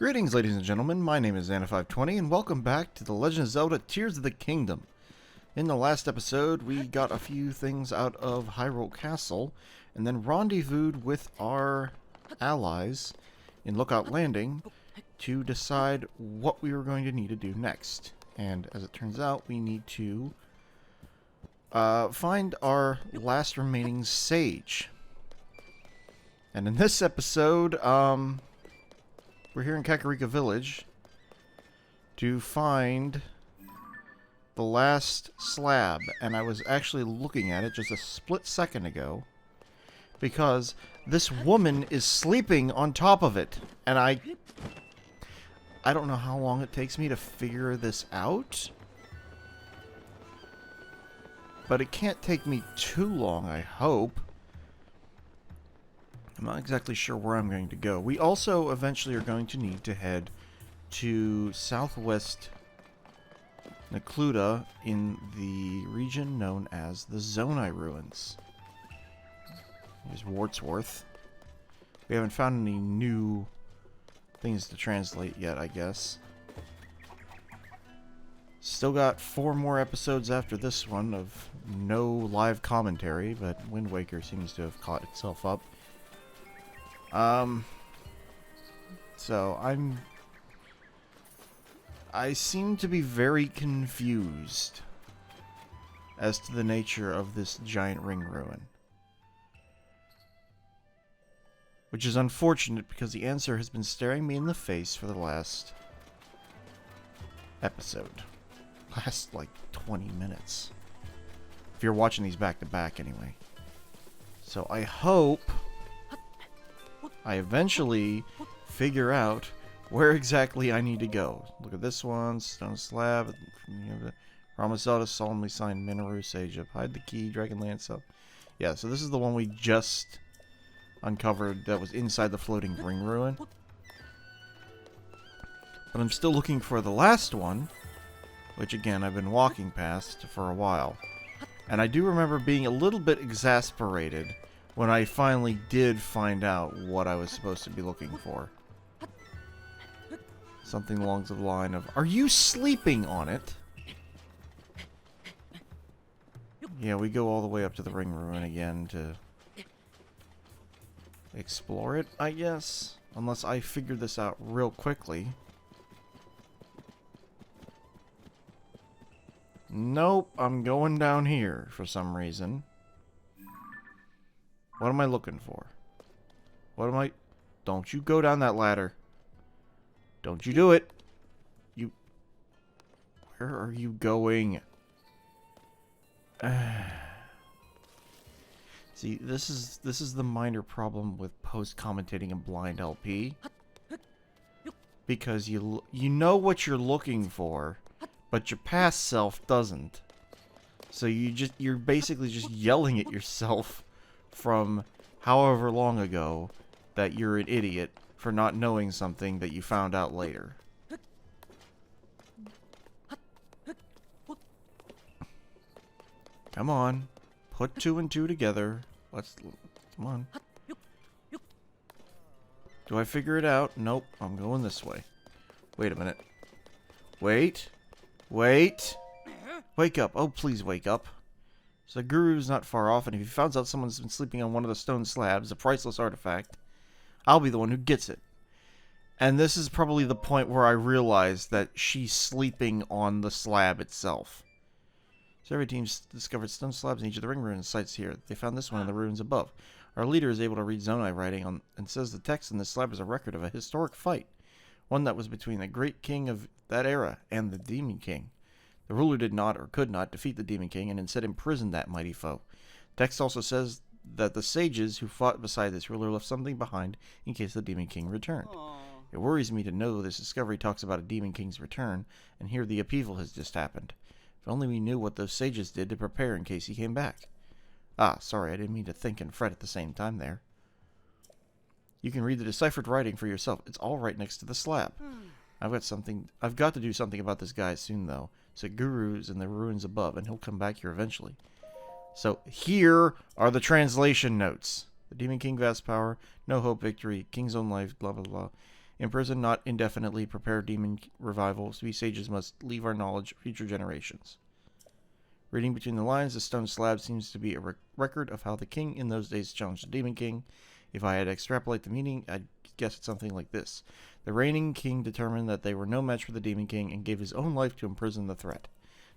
Greetings, ladies and gentlemen. My name is Xana520, and welcome back to The Legend of Zelda Tears of the Kingdom. In the last episode, we got a few things out of Hyrule Castle, and then rendezvoused with our allies in Lookout Landing to decide what we were going to need to do next. And as it turns out, we need to find our last remaining sage. And in this episode, we're here in Kakarika Village to find the last slab, and I was actually looking at it just a split second ago because this woman is sleeping on top of it, and I don't know how long it takes me to figure this out, but it can't take me too long, I hope. I'm not exactly sure where I'm going to go. We also eventually are going to need to head to southwest Necluda in the region known as the Zonai Ruins. Here's Wartsworth. We haven't found any new things to translate yet, I guess. Still got 4 more episodes after this one of no live commentary, but Wind Waker seems to have caught itself up. So I seem to be very confused as to the nature of this giant ring ruin. Which is unfortunate because the answer has been staring me in the face for the last episode. Last, like, 20 minutes. If you're watching these back to back, anyway. So I hope I eventually figure out where exactly I need to go. Look at this one, stone slab. Ramaselda solemnly signed Minoru Sage up. Hide the key, Dragonlance up. Yeah, so this is the one we just uncovered that was inside the floating ring ruin. But I'm still looking for the last one, which again I've been walking past for a while. And I do remember being a little bit exasperated when I finally did find out what I was supposed to be looking for. Something along the line of, "Are you sleeping on it?" Yeah, we go all the way up to the ring ruin again to explore it, I guess. Unless I figure this out real quickly. Nope, I'm going down here for some reason. What am I looking for? What am I... Don't you go down that ladder. Don't you do it. You... Where are you going? See, this is the minor problem with post-commentating a blind LP. Because you know what you're looking for, but your past self doesn't. So you're basically just yelling at yourself from however long ago that you're an idiot for not knowing something that you found out later. Come on. Put 2 and 2 together. Come on. Do I figure it out? Nope. I'm going this way. Wait a minute. Wait. Wait. Wake up. Oh, please wake up. So the guru's not far off, and if he finds out someone's been sleeping on one of the stone slabs, a priceless artifact, I'll be the one who gets it. And this is probably the point where I realize that she's sleeping on the slab itself. So every team's discovered stone slabs in each of the ring ruin sites here. They found this one in the ruins above. Our leader is able to read Zonai writing and says the text in this slab is a record of a historic fight. One that was between the great king of that era and the demon king. The ruler did not or could not defeat the Demon King and instead imprisoned that mighty foe. Text also says that the sages who fought beside this ruler left something behind in case the Demon King returned. Aww. It worries me to know this discovery talks about a Demon King's return, and here the upheaval has just happened. If only we knew what those sages did to prepare in case he came back. Ah, sorry, I didn't mean to think and fret at the same time there. You can read the deciphered writing for yourself. It's all right next to the slab. I've got to do something about this guy soon, though. So Guru's in the ruins above, and he'll come back here eventually. So here are the translation notes. The Demon King vast power, no hope victory, King's own life, blah blah blah. Imprison, not indefinitely, prepare demon revivals. We sages must leave our knowledge for future generations. Reading between the lines, the stone slab seems to be a record of how the king in those days challenged the demon king. If I had to extrapolate the meaning, I'd guess it's something like this. The reigning king determined that they were no match for the demon king and gave his own life to imprison the threat.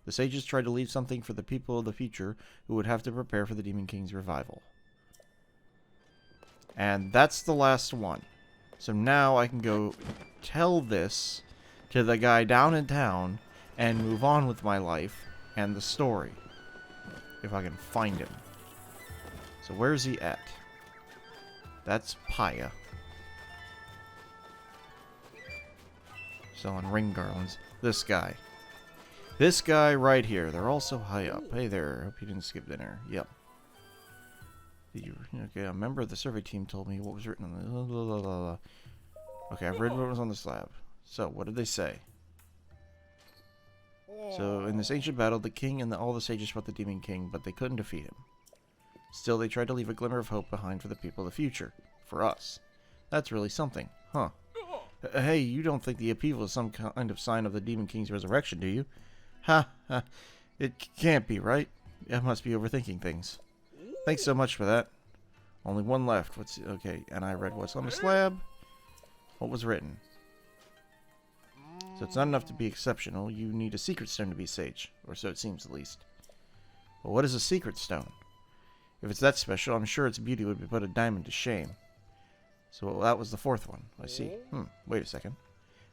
The sages tried to leave something for the people of the future who would have to prepare for the demon king's revival. And that's the last one. So now I can go tell this to the guy down in town and move on with my life and the story. If I can find him. So where's he at? That's Paya. Selling ring garlands. This guy. This guy right here. They're all so high up. Hey there. Hope you didn't skip dinner. Yep. Okay, a member of the survey team told me what was written on the... Blah, blah, blah, blah. Okay, I've read what was on the slab. So, what did they say? So, in this ancient battle, the king and all the sages fought the demon king, but they couldn't defeat him. Still, they tried to leave a glimmer of hope behind for the people of the future. For us. That's really something, huh? Hey, you don't think the upheaval is some kind of sign of the demon king's resurrection, do you? Ha, ha. It can't be, right? I must be overthinking things. Thanks so much for that. Only one left. Okay, and I read what's on the slab. What was written? So it's not enough to be exceptional. You need a secret stone to be sage. Or so it seems, at least. But what is a secret stone? If it's that special, I'm sure its beauty would put a diamond to shame. So that was the fourth one. I see. Wait a second.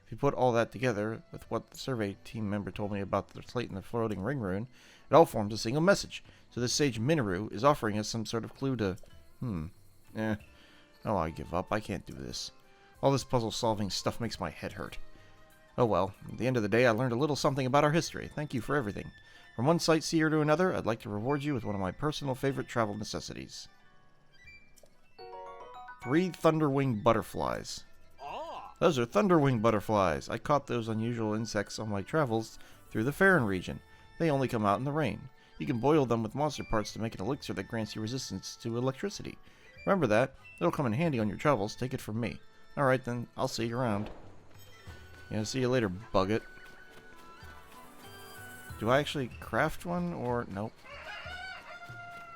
If you put all that together with what the survey team member told me about the slate and the floating ring rune, it all forms a single message. So this sage Minoru is offering us some sort of clue to... Oh, I give up. I can't do this. All this puzzle-solving stuff makes my head hurt. Oh well, at the end of the day, I learned a little something about our history. Thank you for everything. From one sightseer to another, I'd like to reward you with one of my personal favorite travel necessities. 3 thunderwing butterflies. Those are thunderwing butterflies. I caught those unusual insects on my travels through the Faron region. They only come out in the rain. You can boil them with monster parts to make an elixir that grants you resistance to electricity. Remember that. It'll come in handy on your travels. Take it from me. Alright then, I'll see you around. Yeah, see you later, bug it. Do I actually craft one, or... Nope.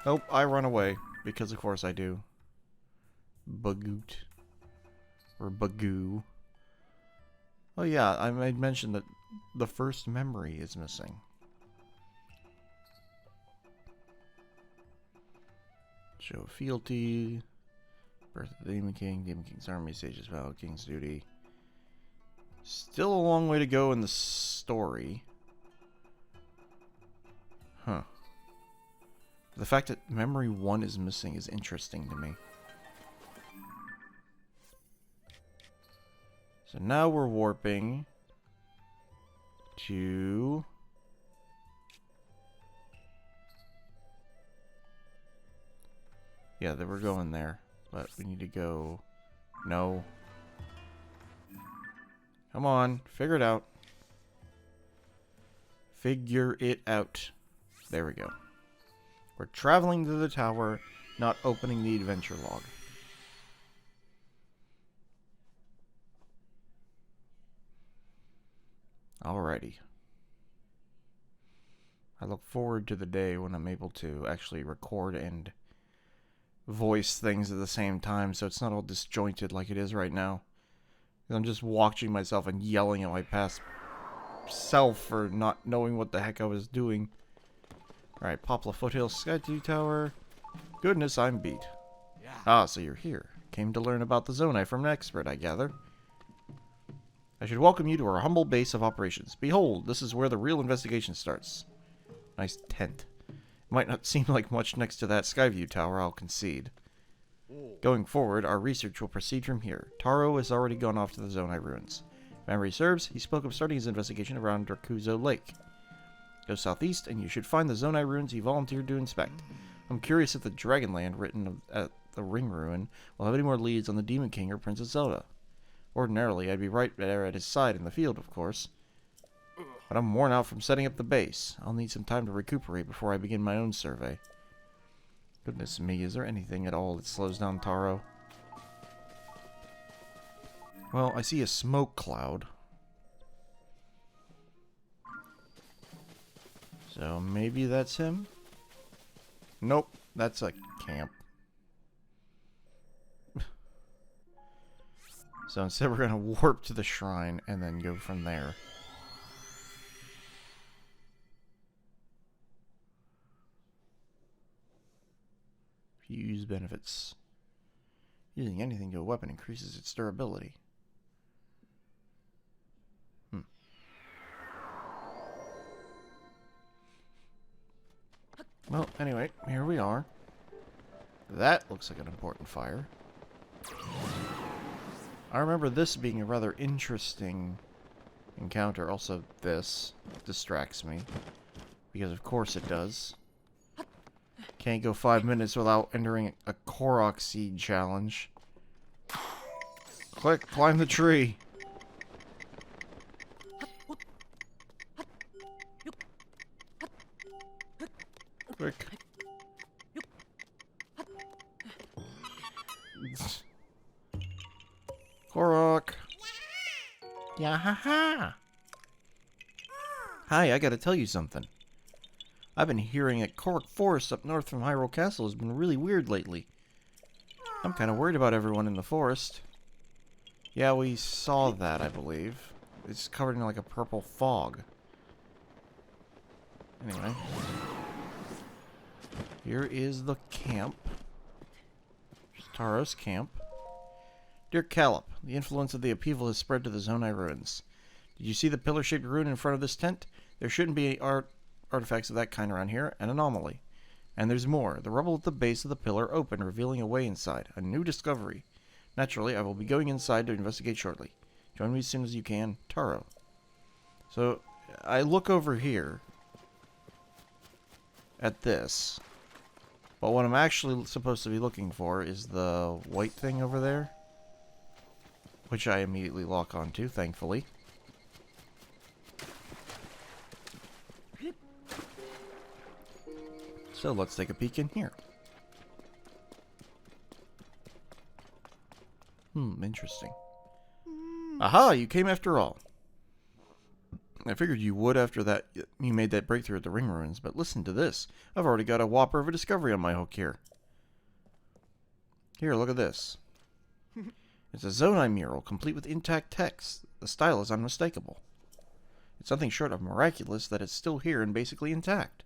Nope, I run away. Because of course I do. Bagoot. Or bagoo. Oh yeah, I made mention that the first memory is missing. Show of fealty. Birth of the Demon King. Demon King's army. Sage's vow. King's duty. Still a long way to go in the story. Huh. The fact that memory 1 is missing is interesting to me. So now we're warping to... Yeah, that we're going there. But we need to go... No. Come on, figure it out. Figure it out. There we go. We're traveling to the tower, not opening the adventure log. Alrighty. I look forward to the day when I'm able to actually record and voice things at the same time, so it's not all disjointed like it is right now. I'm just watching myself and yelling at my past self for not knowing what the heck I was doing. Alright, Poplar Foothills Sky Tower. Goodness, I'm beat. Yeah. Ah, so you're here. Came to learn about the Zonai from an expert, I gather. I should welcome you to our humble base of operations. Behold, this is where the real investigation starts. Nice tent. Might not seem like much next to that Skyview Tower, I'll concede. Going forward, our research will proceed from here. Taro has already gone off to the Zonai Ruins. If memory serves, he spoke of starting his investigation around Drakuzo Lake. Go southeast, and you should find the Zonai Ruins he volunteered to inspect. I'm curious if the Dragonland written at the Ring Ruin will have any more leads on the Demon King or Princess Zelda. Ordinarily, I'd be right there at his side in the field, of course. But I'm worn out from setting up the base. I'll need some time to recuperate before I begin my own survey. Goodness me, is there anything at all that slows down Taro? Well, I see a smoke cloud. So maybe that's him? Nope, that's a camp. So instead we're going to warp to the shrine and then go from there. Fuse benefits. Using anything to a weapon increases its durability. Well, anyway, here we are. That looks like an important fire. I remember this being a rather interesting encounter. Also, this distracts me. Because of course it does. Can't go 5 minutes without entering a Korok seed challenge. Click, climb the tree. Quick. Korok. Yahaha. Hi, I gotta tell you something. I've been hearing that Korok Forest up north from Hyrule Castle has been really weird lately. I'm kind of worried about everyone in the forest. Yeah, we saw that, I believe. It's covered in like a purple fog. Anyway. Here is the camp. Taro's camp. Dear Calip, the influence of the upheaval has spread to the Zonai Ruins. Did you see the pillar-shaped ruin in front of this tent? There shouldn't be artifacts of that kind around here. An anomaly. And there's more. The rubble at the base of the pillar opened, revealing a way inside. A new discovery. Naturally, I will be going inside to investigate shortly. Join me as soon as you can. Taro. So, I look over here at this. But what I'm actually supposed to be looking for is the white thing over there. Which I immediately lock onto, thankfully. So let's take a peek in here. Interesting. Aha, you came after all. I figured you would after that you made that breakthrough at the Ring Ruins, but listen to this. I've already got a whopper of a discovery on my hook here. Here, look at this. It's a Zonai mural, complete with intact text. The style is unmistakable. It's something short of miraculous that it's still here and basically intact.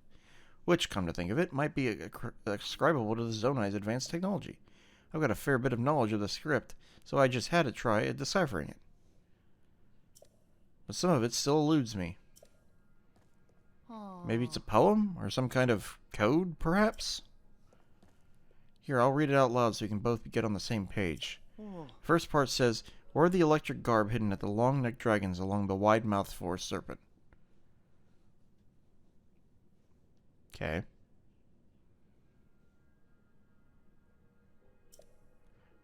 Which, come to think of it, might be ascribable to the Zonai's advanced technology. I've got a fair bit of knowledge of the script, so I just had to try at deciphering it. But some of it still eludes me. Maybe it's a poem? Or some kind of code, perhaps? Here, I'll read it out loud so we can both get on the same page. First part says, where are the electric garb hidden at the long-necked dragons along the wide-mouthed forest serpent? Okay.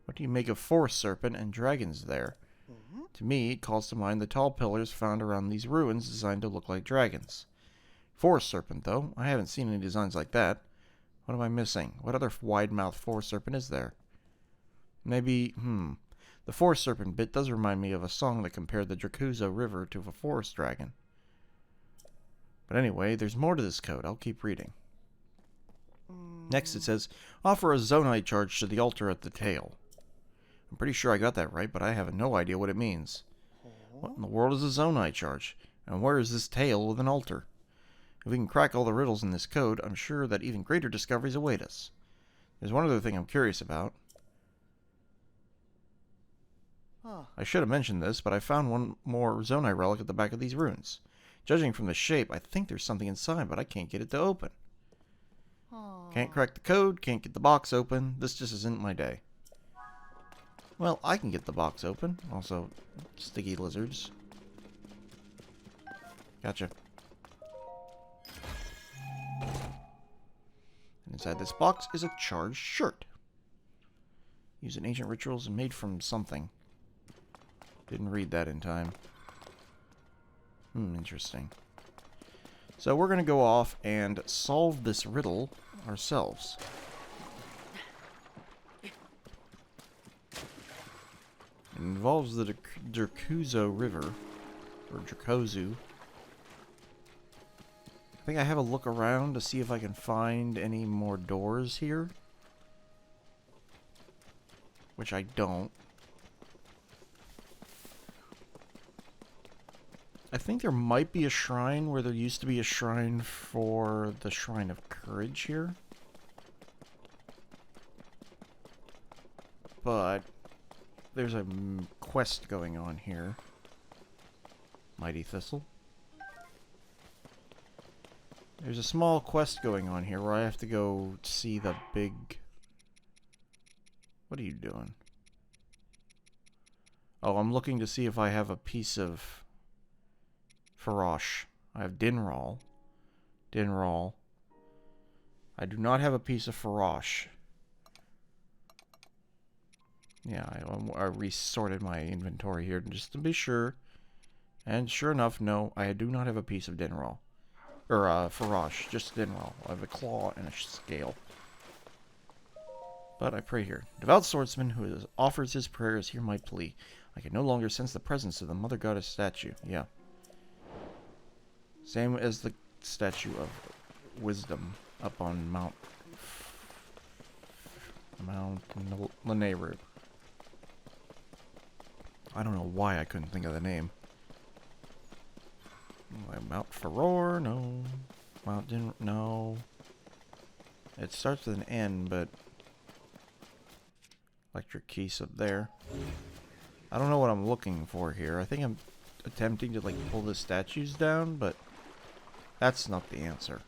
What do you make of forest serpent and dragons there? To me, it calls to mind the tall pillars found around these ruins designed to look like dragons. Forest serpent, though. I haven't seen any designs like that. What am I missing? What other wide-mouthed forest serpent is there? Maybe, the forest serpent bit does remind me of a song that compared the Dracuzo River to a forest dragon. But anyway, there's more to this code. I'll keep reading. Next it says, offer a Zonai charge to the altar at the tail. I'm pretty sure I got that right, but I have no idea what it means. What in the world is a Zonai charge? And where is this tail with an altar? If we can crack all the riddles in this code, I'm sure that even greater discoveries await us. There's one other thing I'm curious about. I should have mentioned this, but I found one more Zonai relic at the back of these ruins. Judging from the shape, I think there's something inside, but I can't get it to open. Can't crack the code, can't get the box open. This just isn't my day. Well, I can get the box open. Also, sticky lizards. Gotcha. And inside this box is a charged shirt. Used in ancient rituals and made from something. Didn't read that in time. Interesting. So we're going to go off and solve this riddle ourselves. It involves the Dracuzo River. Or Dracozu. I think I have a look around to see if I can find any more doors here. Which I don't. I think there might be a shrine where there used to be a shrine for the Shrine of Courage here. But there's a quest going on here. Mighty Thistle. There's a small quest going on here where I have to go see the big... What are you doing? Oh, I'm looking to see if I have a piece of Farosh. I have Dinral. Dinral. I do not have a piece of Farosh. Yeah, I resorted my inventory here just to be sure. And sure enough, no, I do not have a piece of Dinral. Or, Farosh, just Dinral. I have a claw and a scale. But I pray here. Devout swordsman who offers his prayers, hear my plea. I can no longer sense the presence of the Mother Goddess statue. Yeah. Same as the statue of wisdom up on Mount Lanayru. I don't know why I couldn't think of the name. Mount Faron, no. No. It starts with an N, but... Electric keys up there. I don't know what I'm looking for here. I think I'm attempting to, like, pull the statues down, but... That's not the answer.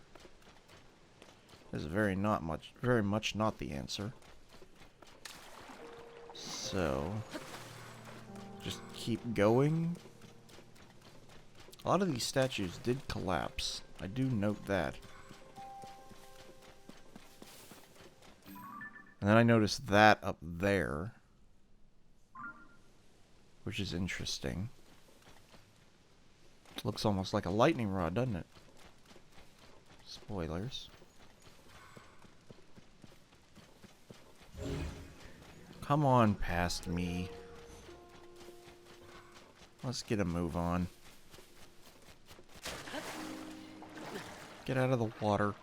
This is very much not the answer. So... Just keep going. A lot of these statues did collapse. I do note that. And then I noticed that up there. Which is interesting. Looks almost like a lightning rod, doesn't it? Spoilers. Come on past me. Let's get a move on. Get out of the water.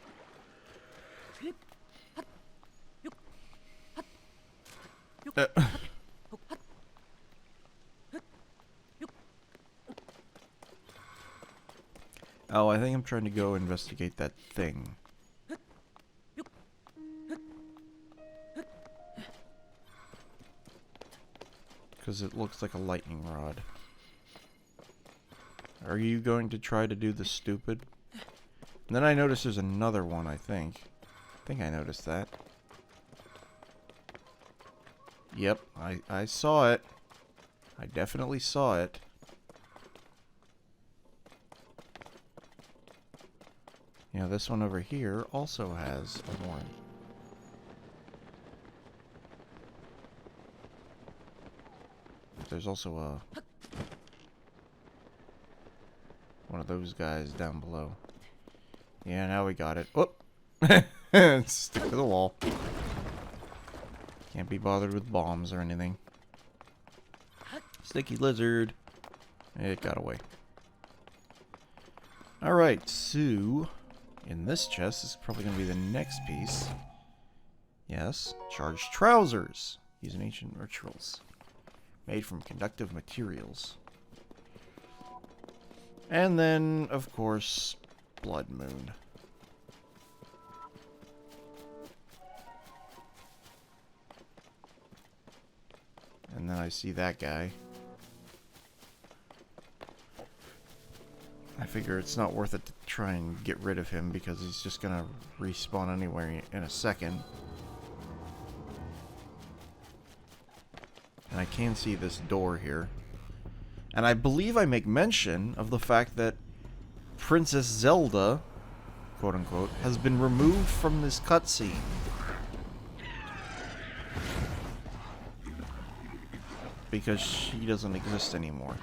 Oh, I think I'm trying to go investigate that thing. Because it looks like a lightning rod. Are you going to try to do the stupid? And then I noticed there's another one, I think. I think I noticed that. Yep, I saw it. I definitely saw it. Yeah, this one over here also has a horn. There's also a... one of those guys down below. Yeah, now we got it. Whoop! Stick to the wall. Can't be bothered with bombs or anything. Sticky lizard. It got away. Alright, so... in this chest, this is probably going to be the next piece. Yes, charged trousers. Using ancient rituals. Made from conductive materials. And then, of course, Blood Moon. And then I see that guy. I figure it's not worth it to try and get rid of him because he's just gonna respawn anywhere in a second. And I can see this door here. And I believe I make mention of the fact that Princess Zelda, quote unquote, has been removed from this cutscene. Because she doesn't exist anymore.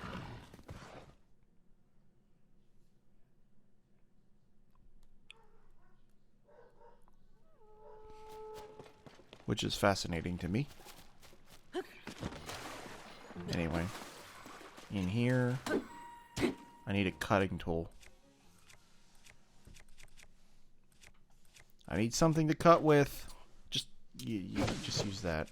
Which is fascinating to me. Anyway. In here. I need a cutting tool. I need something to cut with. Just, you just use that.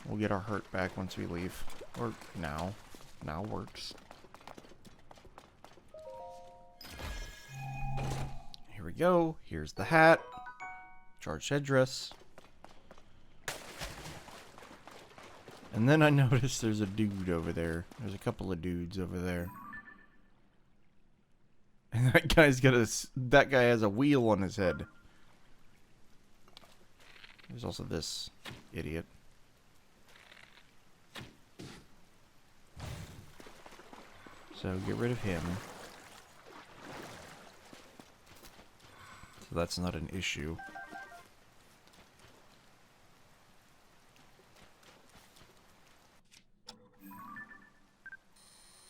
We'll get our hurt back once we leave. Or now. Now works. Here we go. Here's the hat. Charged headdress. And then I noticed there's a dude over there. There's a couple of dudes over there. And that guy's got that guy has a wheel on his head. There's also this idiot. So get rid of him. So that's not an issue.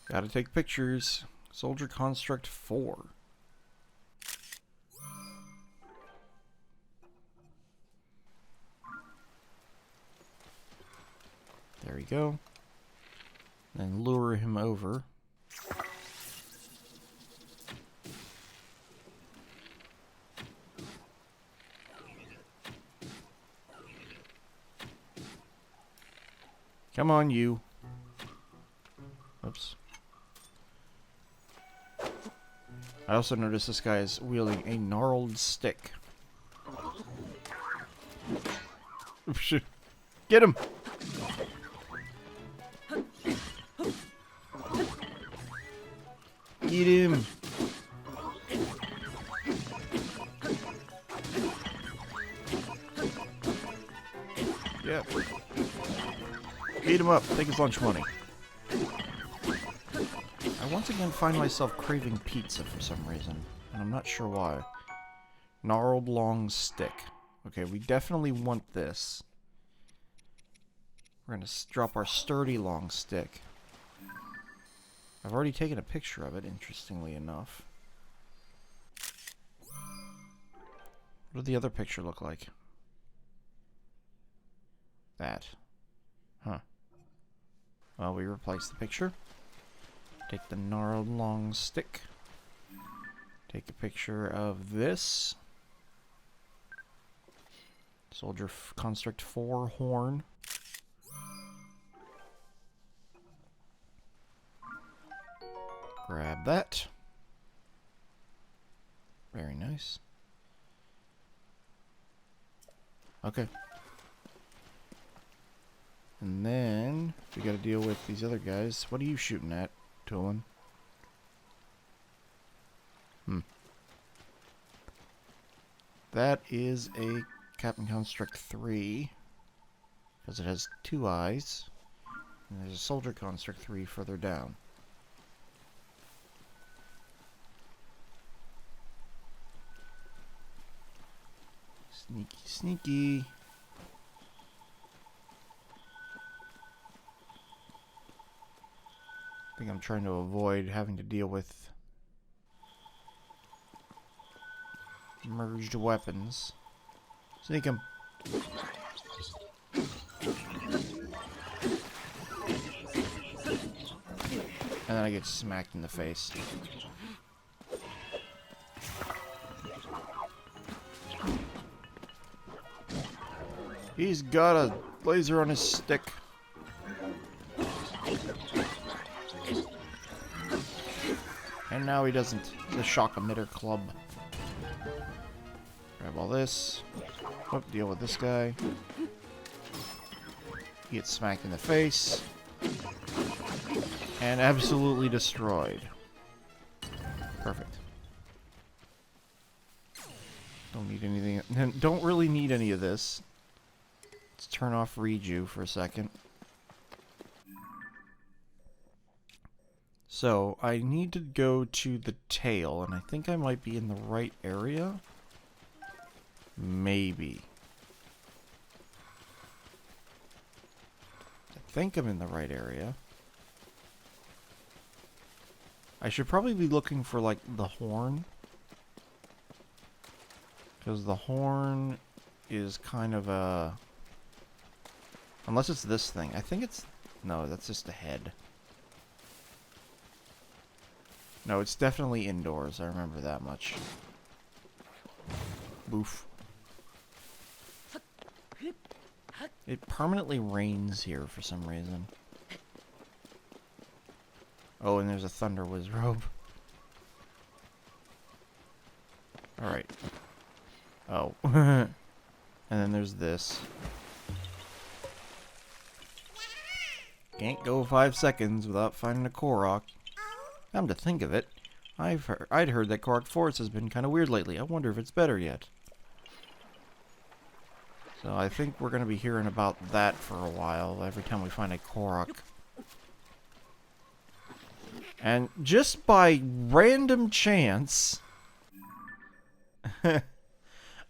Gotta take pictures. Soldier Construct 4. There we go. Then lure him over. Come on, you. Oops. I also noticed this guy is wielding a gnarled stick. Get him! Get him! Yeah. Beat him up. Take his lunch money. I once again find myself craving pizza for some reason, and I'm not sure why. Gnarled long stick. Okay, we definitely want this. We're gonna drop our sturdy long stick. I've already taken a picture of it, interestingly enough. What did the other picture look like? That. Huh. Well, we replace the picture. Take the gnarled long stick. Take a picture of this. Soldier Construct 4 horn. Grab that. Very nice. Okay. And then we gotta deal with these other guys. What are you shooting at, Toolin? That is a Captain Construct 3. Because it has 2 eyes. And there's a Soldier Construct 3 further down. Sneaky, sneaky. I think I'm trying to avoid having to deal with merged weapons. Sneak him. And then I get smacked in the face. He's got a laser on his stick. And now he doesn't. The shock emitter club. Grab all this. Oh, deal with this guy. He gets smacked in the face. And absolutely destroyed. Perfect. Don't need anything. Don't really need any of this. Let's turn off Reju for a second. So, I need to go to the tail, and I think I might be in the right area. Maybe. I think I'm in the right area. I should probably be looking for, like, the horn. Because the horn is kind of a Unless it's this thing. I think it's... No, that's just a head. No, it's definitely indoors. I remember that much. Boof. It permanently rains here for some reason. Oh, and there's a Thunder Whiz robe. Alright. Oh. And then there's this. Can't go 5 seconds without finding a Korok. Come to think of it, I'd heard that Korok Forest has been kind of weird lately. I wonder if it's better yet. So I think we're going to be hearing about that for a while, every time we find a Korok. And just by random chance,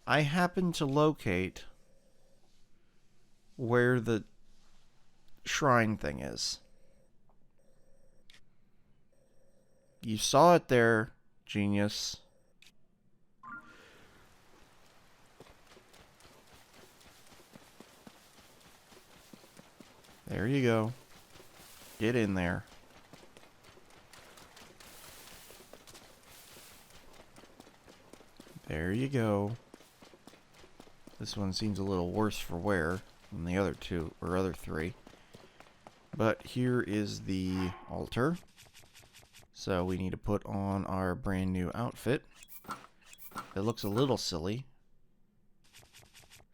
I happen to locate where the shrine thing is. You saw it there, genius. There you go. Get in there. There you go. This one seems a little worse for wear than the other two, or other three. But here is the altar. So we need to put on our brand new outfit. It looks a little silly.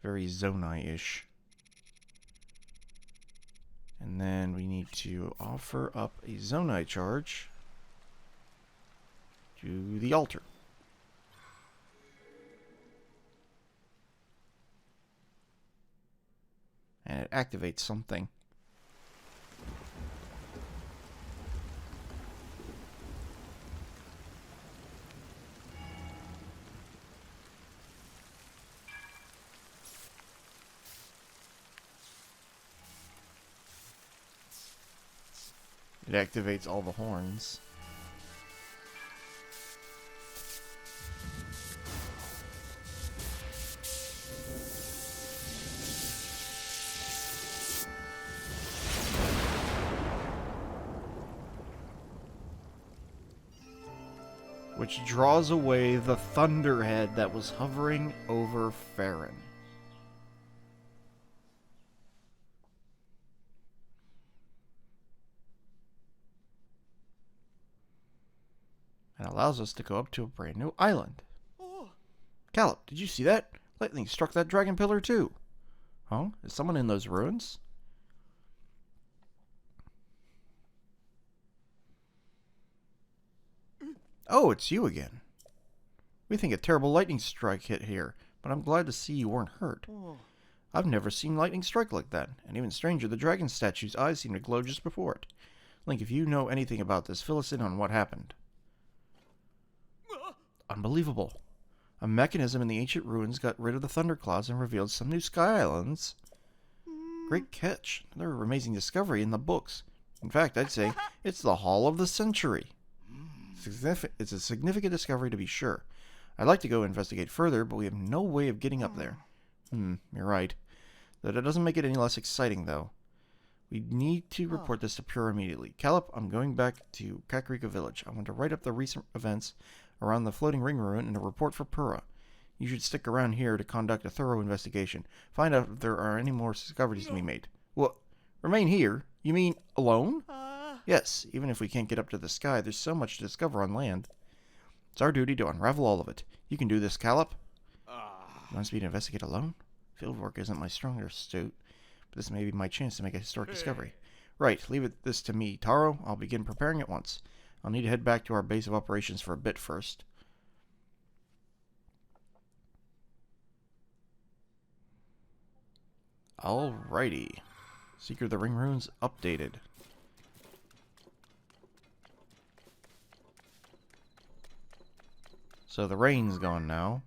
Very Zonai-ish. And then we need to offer up a Zonai charge to the altar. And it activates something. It activates all the horns. Which draws away the thunderhead that was hovering over Faron. And allows us to go up to a brand new island. Oh. Calip, did you see that? Lightning struck that dragon pillar too. Huh? Is someone in those ruins? Oh, it's you again. We think a terrible lightning strike hit here, but I'm glad to see you weren't hurt. Oh. I've never seen lightning strike like that, and even stranger, the dragon statue's eyes seemed to glow just before it. Link, if you know anything about this, fill us in on what happened. Unbelievable. A mechanism in the ancient ruins got rid of the thunderclouds and revealed some new sky islands. Great catch. Another amazing discovery in the books. In fact, I'd say it's the haul of the century. It's a significant discovery to be sure. I'd like to go investigate further, but we have no way of getting up there. You're right. That doesn't make it any less exciting, though. We need to report this to Pura immediately. Calip, I'm going back to Kakariko Village. I want to write up the recent events around the floating ring ruin and a report for Pura. You should stick around here to conduct a thorough investigation. Find out if there are any more discoveries to be made. What? Remain here? You mean alone? Yes, even if we can't get up to the sky, there's so much to discover on land. It's our duty to unravel all of it. You can do this, Calip. You want me to investigate alone? Fieldwork isn't my strongest suit, but this may be my chance to make a historic discovery. Right, leave this to me, Taro. I'll begin preparing at once. I'll need to head back to our base of operations for a bit first. Alrighty. Secret of the Ring Ruins updated. So the rain's gone now.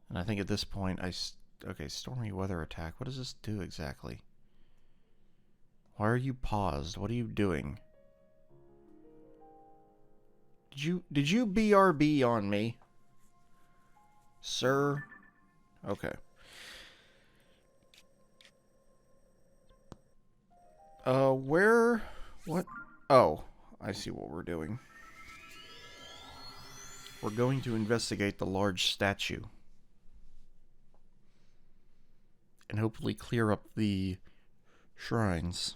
And I think at this point okay, stormy weather attack. What does this do exactly? Why are you paused? What are you doing? Did you BRB on me? Sir? Okay. Where... What? Oh, I see what we're doing. We're going to investigate the large statue. And hopefully clear up the shrines.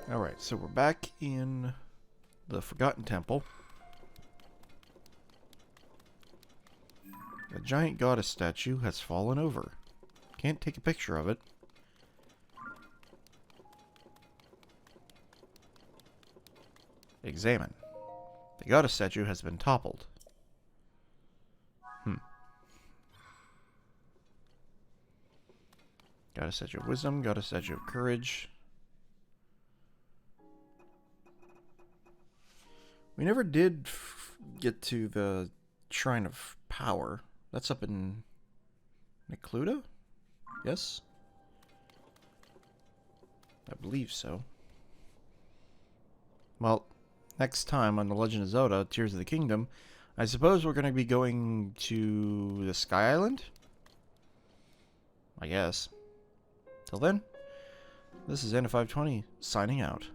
Alright, so we're back in the Forgotten Temple. The giant goddess statue has fallen over. Can't take a picture of it. Examine. The goddess statue has been toppled. Goddess statue of wisdom, goddess statue of courage. We never did get to the Shrine of Power. That's up in Necluda? Yes? I believe so. Well, next time on The Legend of Zelda, Tears of the Kingdom, I suppose we're going to be going to the Sky Island? I guess. Till then, this is Anna520 signing out.